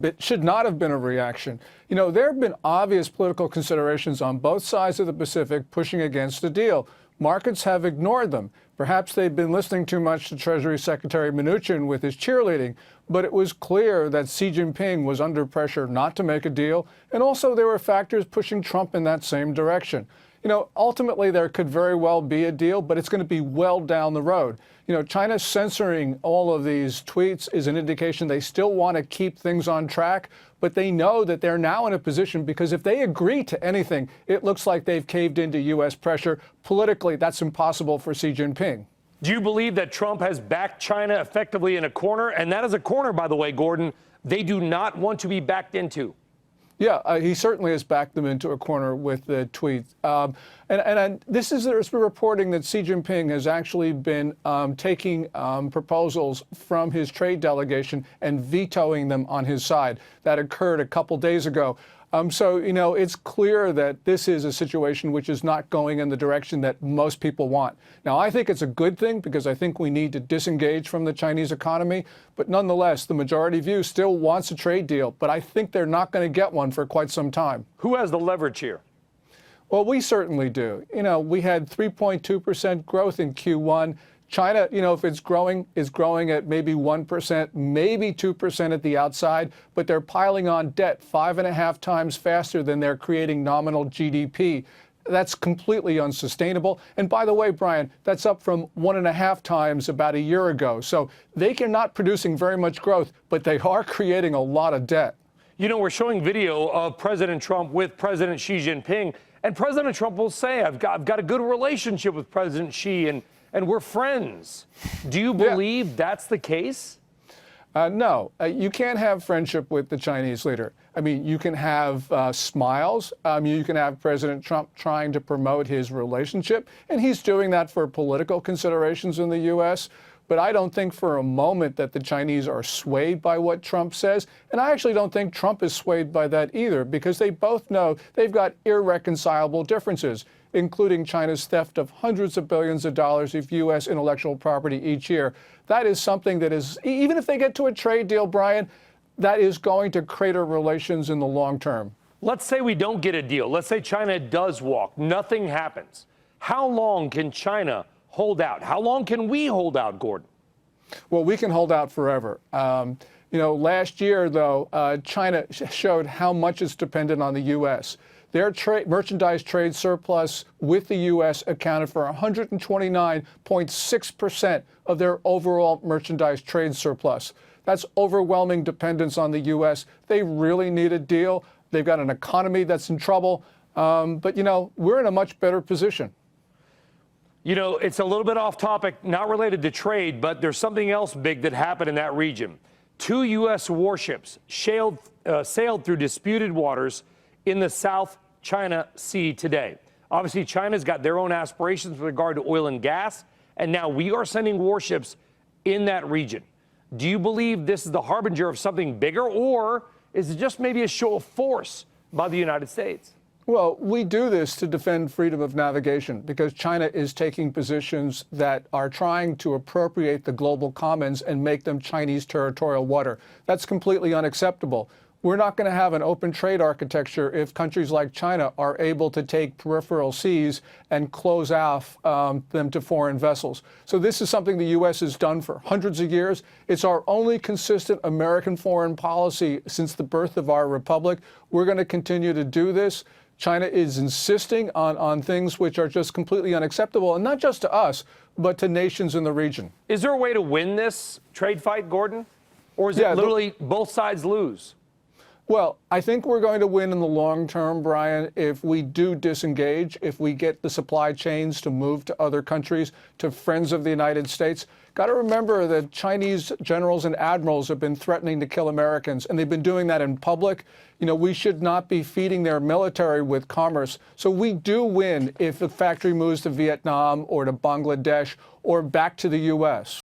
It should not have been a reaction. You know, there have been obvious political considerations on both sides of the Pacific pushing against the deal. Markets have ignored them. Perhaps they've been listening too much to Treasury Secretary Mnuchin with his cheerleading, but it was clear that Xi Jinping was under pressure not to make a deal, and also there were factors pushing Trump in that same direction. You know, ultimately there could very well be a deal, but it's going to be well down the road. You know, China censoring all of these tweets is an indication they still want to keep things on track, but they know that they're now in a position because if they agree to anything, it looks like they've caved into U.S. pressure. Politically, that's impossible for Xi Jinping. Do you believe that Trump has backed China effectively in a corner? And that is a corner, by the way, Gordon, they do not want to be backed into. Yeah, he certainly has backed them into a corner with the tweet. And there's been reporting that Xi Jinping has actually been taking proposals from his trade delegation and vetoing them on his side. That occurred a couple days ago. So, you know, it's clear that this is a situation which is not going in the direction that most people want. Now, I think it's a good thing because I think we need to disengage from the Chinese economy. But nonetheless, the majority view still wants a trade deal. But I think they're not going to get one for quite some time. Who has the leverage here? Well, we certainly do. You know, we had 3.2% growth in Q1. China, you know, if it's growing, is growing at maybe 1%, maybe 2% at the outside, but they're piling on debt 5.5 times faster than they're creating nominal GDP. That's completely unsustainable. And by the way, Brian, that's up from 1.5 times about a year ago. So they are not producing very much growth, but they are creating a lot of debt. You know, we're showing video of President Trump with President Xi Jinping, and President Trump will say, I've got a good relationship with President Xi, and we're friends. Do you believe that's the case? No, you can't have friendship with the Chinese leader. I mean, you can have smiles. You can have President Trump trying to promote his relationship, and he's doing that for political considerations in the U.S., but I don't think for a moment that the Chinese are swayed by what Trump says. And I actually don't think Trump is swayed by that either, because they both know they've got irreconcilable differences, including China's theft of hundreds of billions of dollars of U.S. intellectual property each year. That is something that is, even if they get to a trade deal, Brian, that is going to crater relations in the long term. Let's say we don't get a deal. Let's say China does walk. Nothing happens. How long can China hold out? How long can we hold out, Gordon? Well, we can hold out forever. You know, last year, though, China showed how much it's dependent on the U.S. Their merchandise trade surplus with the U.S. accounted for 129.6% of their overall merchandise trade surplus. That's overwhelming dependence on the U.S. They really need a deal. They've got an economy that's in trouble. But, you know, we're in a much better position. You know, it's a little bit off topic, not related to trade, but there's something else big that happened in that region. 2 U.S. warships sailed through disputed waters in the South China Sea today. Obviously, China's got their own aspirations with regard to oil and gas, and now we are sending warships in that region. Do you believe this is the harbinger of something bigger, or is it just maybe a show of force by the United States? Well, we do this to defend freedom of navigation because China is taking positions that are trying to appropriate the global commons and make them Chinese territorial water. That's completely unacceptable. We're not going to have an open trade architecture if countries like China are able to take peripheral seas and close off them to foreign vessels. So this is something the U.S. has done for hundreds of years. It's our only consistent American foreign policy since the birth of our republic. We're going to continue to do this. China is insisting on things which are just completely unacceptable, and not just to us, but to nations in the region. Is there a way to win this trade fight, Gordon? Or is it literally both sides lose? Well, I think we're going to win in the long term, Brian, if we do disengage, if we get the supply chains to move to other countries, to friends of the United States. Got to remember that Chinese generals and admirals have been threatening to kill Americans, and they've been doing that in public. You know, we should not be feeding their military with commerce. So we do win if the factory moves to Vietnam or to Bangladesh or back to the U.S.